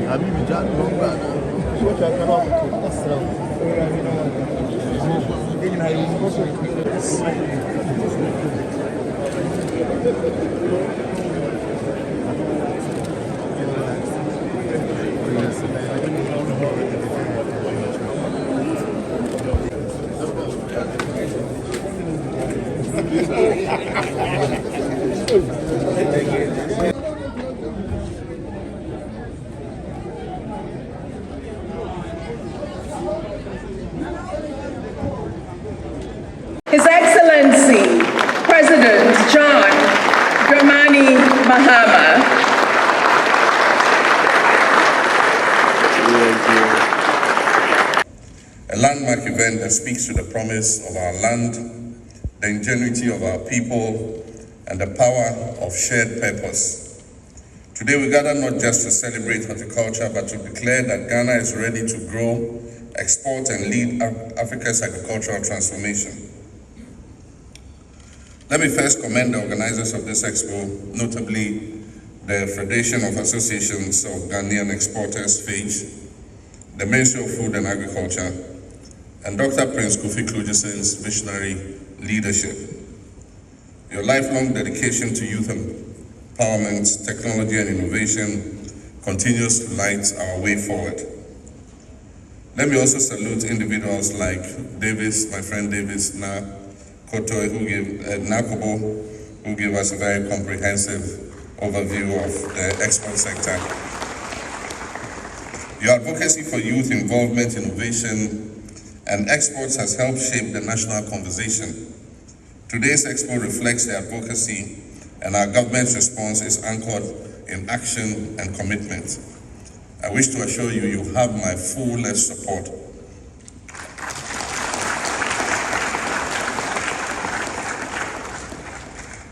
Habibi, John, what you come up with? That's His Excellency, President John Dramani Mahama. A landmark event that speaks to the promise of our land, the ingenuity of our people, and the power of shared purpose. Today we gather not just to celebrate horticulture, but to declare that Ghana is ready to grow, export, and lead Africa's agricultural transformation. Let me first commend the organizers of this expo, notably the Federation of Associations of Ghanaian Exporters, FAGE, the Ministry of Food and Agriculture, and Dr. Prince Kofi Klujessen's visionary leadership. Your lifelong dedication to youth empowerment, technology, and innovation continues to light our way forward. Let me also salute individuals like Davis, my friend Davis Kotoi, Nakobo, who gave us a very comprehensive overview of the export sector. Your advocacy for youth involvement, innovation, and exports has helped shape the national conversation. Today's expo reflects the advocacy, and our government's response is anchored in action and commitment. I wish to assure you, you have my fullest support.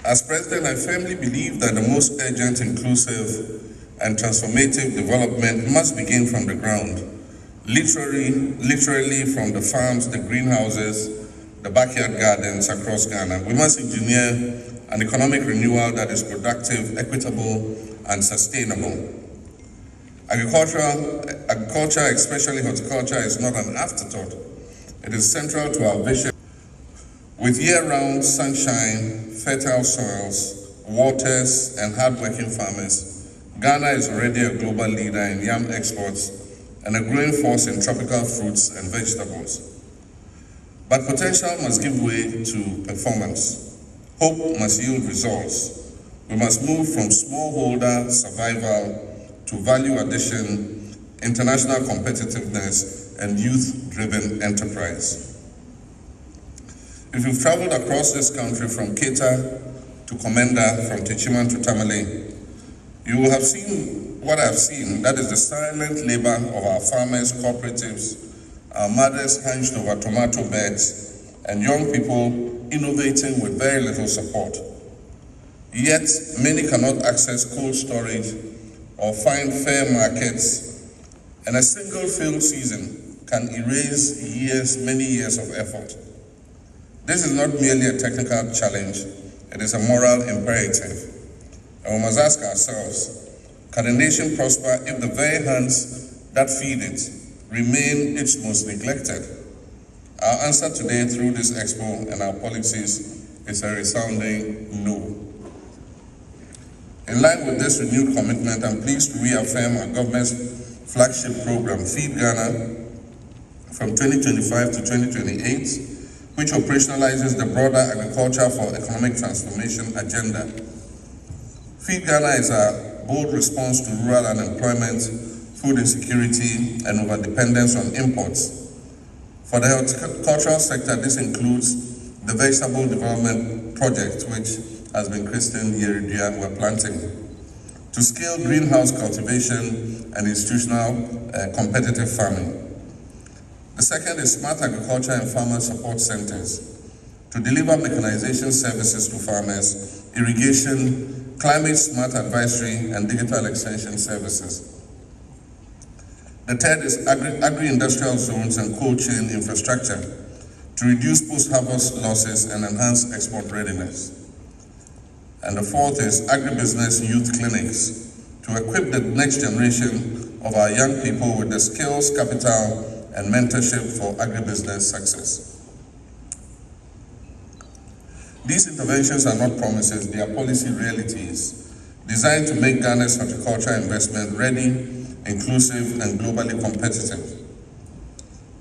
As president, I firmly believe that the most urgent, inclusive, and transformative development must begin from the ground. Literally from the farms, the greenhouses, the backyard gardens across Ghana. We must engineer an economic renewal that is productive, equitable, and sustainable. Agriculture, especially horticulture, is not an afterthought. It is central to our vision. With year-round sunshine, fertile soils, waters, and hard-working farmers, Ghana is already a global leader in yam exports and a growing force in tropical fruits and vegetables. But potential must give way to performance. Hope must yield results. We must move from smallholder survival to value addition, international competitiveness, and youth-driven enterprise. If you've traveled across this country from Keita to Komenda, from Techiman to Tamale, you will have seen what I've seen. That is the silent labor of our farmers, cooperatives, our mothers hunched over tomato beds, and young people innovating with very little support. Yet, many cannot access cold storage or find fair markets, and a single failed season can erase many years of effort. This is not merely a technical challenge, it is a moral imperative. And we must ask ourselves, can a nation prosper if the very hands that feed it remain its most neglected? Our answer today through this expo and our policies is a resounding no. In line with this renewed commitment, I'm pleased to reaffirm our government's flagship program, Feed Ghana, from 2025 to 2028, which operationalizes the broader agriculture for economic transformation agenda. Feed Ghana is a bold response to rural unemployment, food insecurity, and overdependence on imports. For the horticultural sector, this includes the Vegetable Development Project, which has been christened Yeridua, we're planting, to scale greenhouse cultivation and institutional competitive farming. The second is smart agriculture and farmer support centers to deliver mechanization services to farmers, irrigation, climate smart advisory, and digital extension services. The third is agri-industrial zones and cold chain infrastructure to reduce post-harvest losses and enhance export readiness. And the fourth is agribusiness youth clinics to equip the next generation of our young people with the skills, capital, and mentorship for agribusiness success. These interventions are not promises, they are policy realities designed to make Ghana's horticulture investment ready, inclusive, and globally competitive.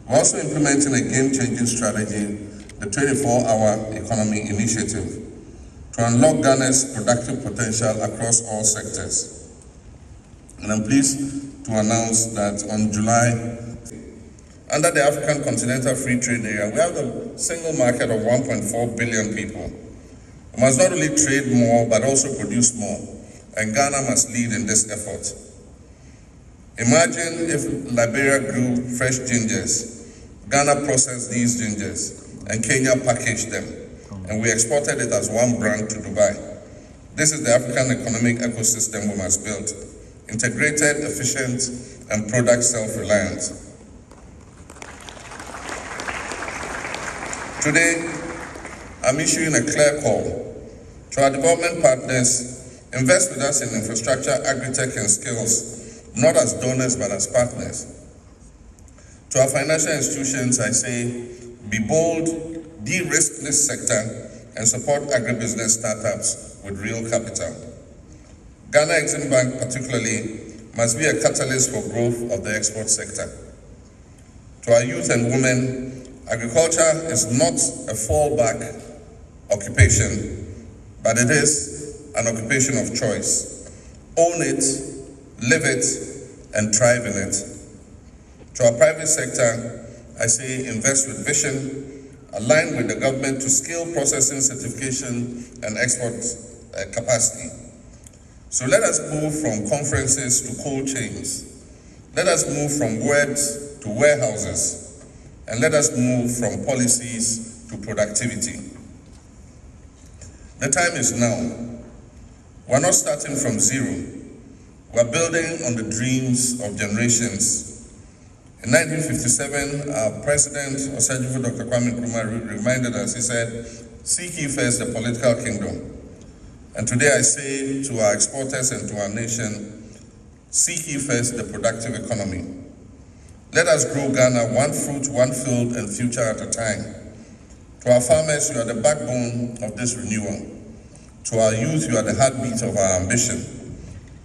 We're also implementing a game-changing strategy, the 24-hour economy initiative, to unlock Ghana's productive potential across all sectors. And I'm pleased to announce that on July, under the African Continental Free Trade Area, we have a single market of 1.4 billion people. We must not only trade more, but also produce more, and Ghana must lead in this effort. Imagine if Liberia grew fresh gingers, Ghana processed these gingers, and Kenya packaged them, and we exported it as one brand to Dubai. This is the African economic ecosystem we must build: integrated, efficient, and product self-reliant. Today, I'm issuing a clear call to our development partners: invest with us in infrastructure, agri-tech, and skills, not as donors, but as partners. To our financial institutions, I say, be bold, de-risk this sector, and support agribusiness startups with real capital. Ghana Exim Bank particularly must be a catalyst for growth of the export sector. To our youth and women, agriculture is not a fallback occupation, but it is an occupation of choice. Own it, live it, and thrive in it. To our private sector, I say invest with vision, align with the government to scale processing, certification, and export capacity. So let us move from conferences to cold chains. Let us move from words to warehouses. And let us move from policies to productivity. The time is now. We're not starting from zero. We're building on the dreams of generations. In 1957, our president, Osagyefo Dr. Kwame Nkrumah, reminded us, he said, "Seek ye first the political kingdom." And today I say to our exporters and to our nation, seek ye first the productive economy. Let us grow Ghana one fruit, one field, and future at a time. To our farmers, you are the backbone of this renewal. To our youth, you are the heartbeat of our ambition.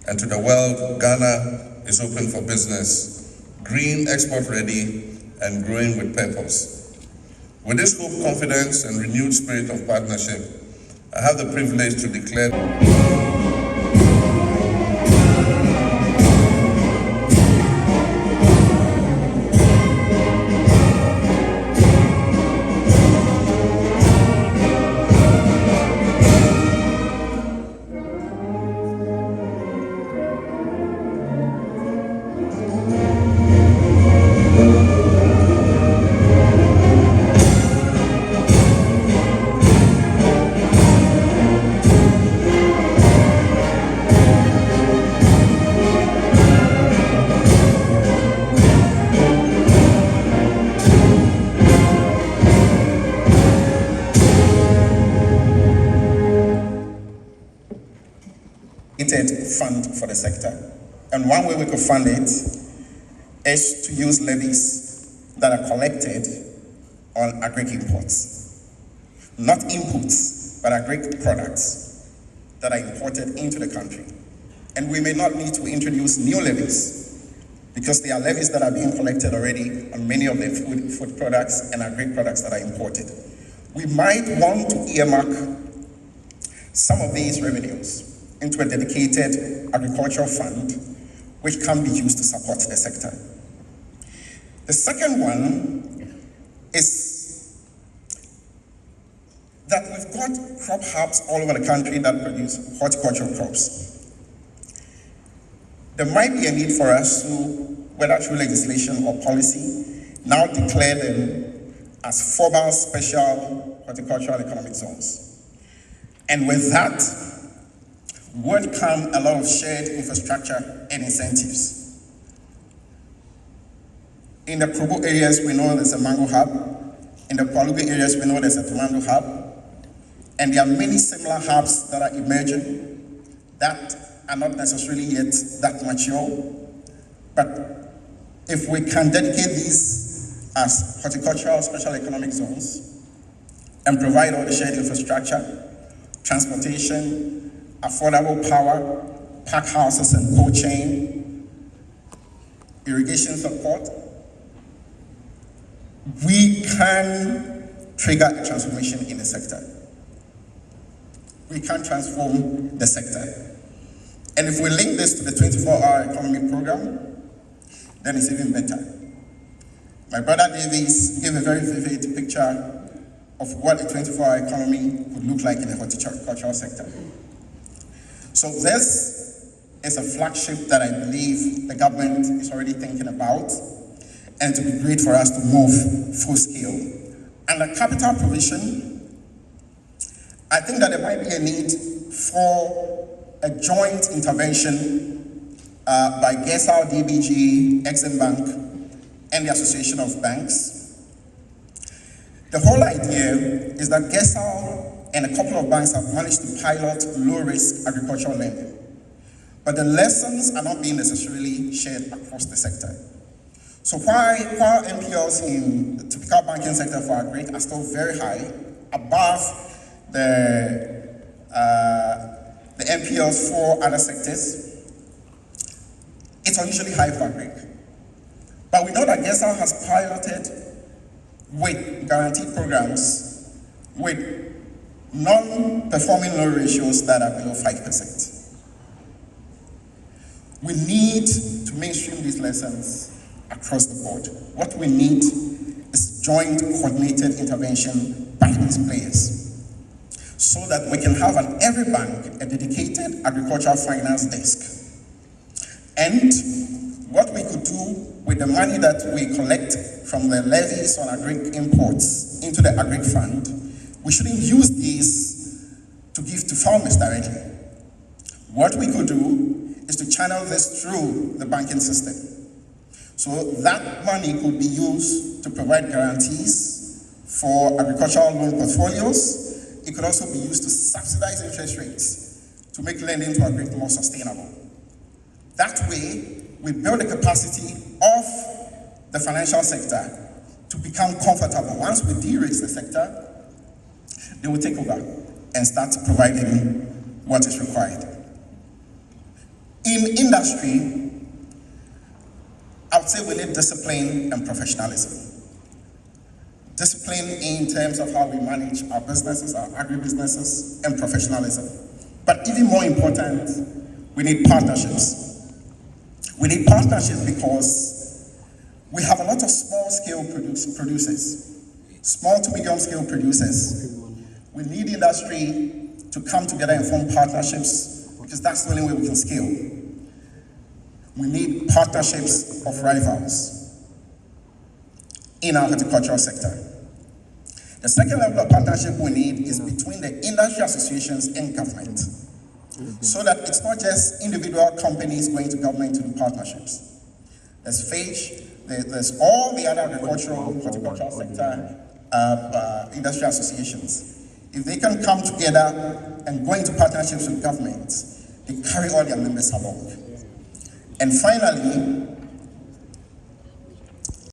And to the world, Ghana is open for business, green, export ready, and growing with purpose. With this hope, confidence, and renewed spirit of partnership, I have the privilege to declare fund for the sector. And one way we could fund it is to use levies that are collected on agric imports. Not inputs, but agric products that are imported into the country. And we may not need to introduce new levies because there are levies that are being collected already on many of the food products and agric products that are imported. We might want to earmark some of these revenues into a dedicated agricultural fund, which can be used to support the sector. The second one is that we've got crop hubs all over the country that produce horticultural crops. There might be a need for us to, whether through legislation or policy, now declare them as 4-bar special horticultural economic zones. And with that, would come a lot of shared infrastructure and incentives. In the Probo areas, we know there's a mango hub. In the Kwalugu areas, we know there's a Tomando hub, and there are many similar hubs that are emerging that are not necessarily yet that mature. But if we can dedicate these as horticultural special economic zones and provide all the shared infrastructure, transportation, affordable power, pack houses and cold chain, irrigation support, we can trigger a transformation in the sector. We can transform the sector. And if we link this to the 24-hour economy program, then it's even better. My brother Davies gave a very vivid picture of what a 24-hour economy would look like in the horticultural sector. So this is a flagship that I believe the government is already thinking about, and it would be great for us to move full scale. And the capital provision, I think that there might be a need for a joint intervention by GESAL, DBG, Exim Bank, and the Association of Banks. The whole idea is that GESAL and a couple of banks have managed to pilot low-risk agricultural lending, but the lessons are not being necessarily shared across the sector. So while NPLs in the typical banking sector for our rate are still very high, above the NPLs for other sectors, it's unusually high for agri. But we know that GESAL has piloted with guaranteed programs with non-performing loan ratios that are below 5%. We need to mainstream these lessons across the board. What we need is joint coordinated intervention by these players so that we can have at every bank a dedicated agricultural finance desk. And what we could do with the money that we collect from the levies on agri imports into the agri fund, we shouldn't use these to give to farmers directly. What we could do is to channel this through the banking system. So that money could be used to provide guarantees for agricultural loan portfolios. It could also be used to subsidize interest rates to make lending to agri more sustainable. That way, we build the capacity of the financial sector to become comfortable. Once we de-risk the sector, they will take over and start providing what is required. In industry, I would say we need discipline and professionalism. Discipline in terms of how we manage our businesses, our agribusinesses, and professionalism. But even more important, we need partnerships. We need partnerships because we have a lot of small-scale producers, small to medium-scale producers. We need industry to come together and form partnerships because that's the only way we can scale. We need partnerships of rivals in our horticultural sector. The second level of partnership we need is between the industry associations and government, so that it's not just individual companies going to government to do partnerships. There's FAGE, there's all the other agricultural, horticultural sector industry associations. If they can come together and go into partnerships with governments, they carry all their members along. And finally,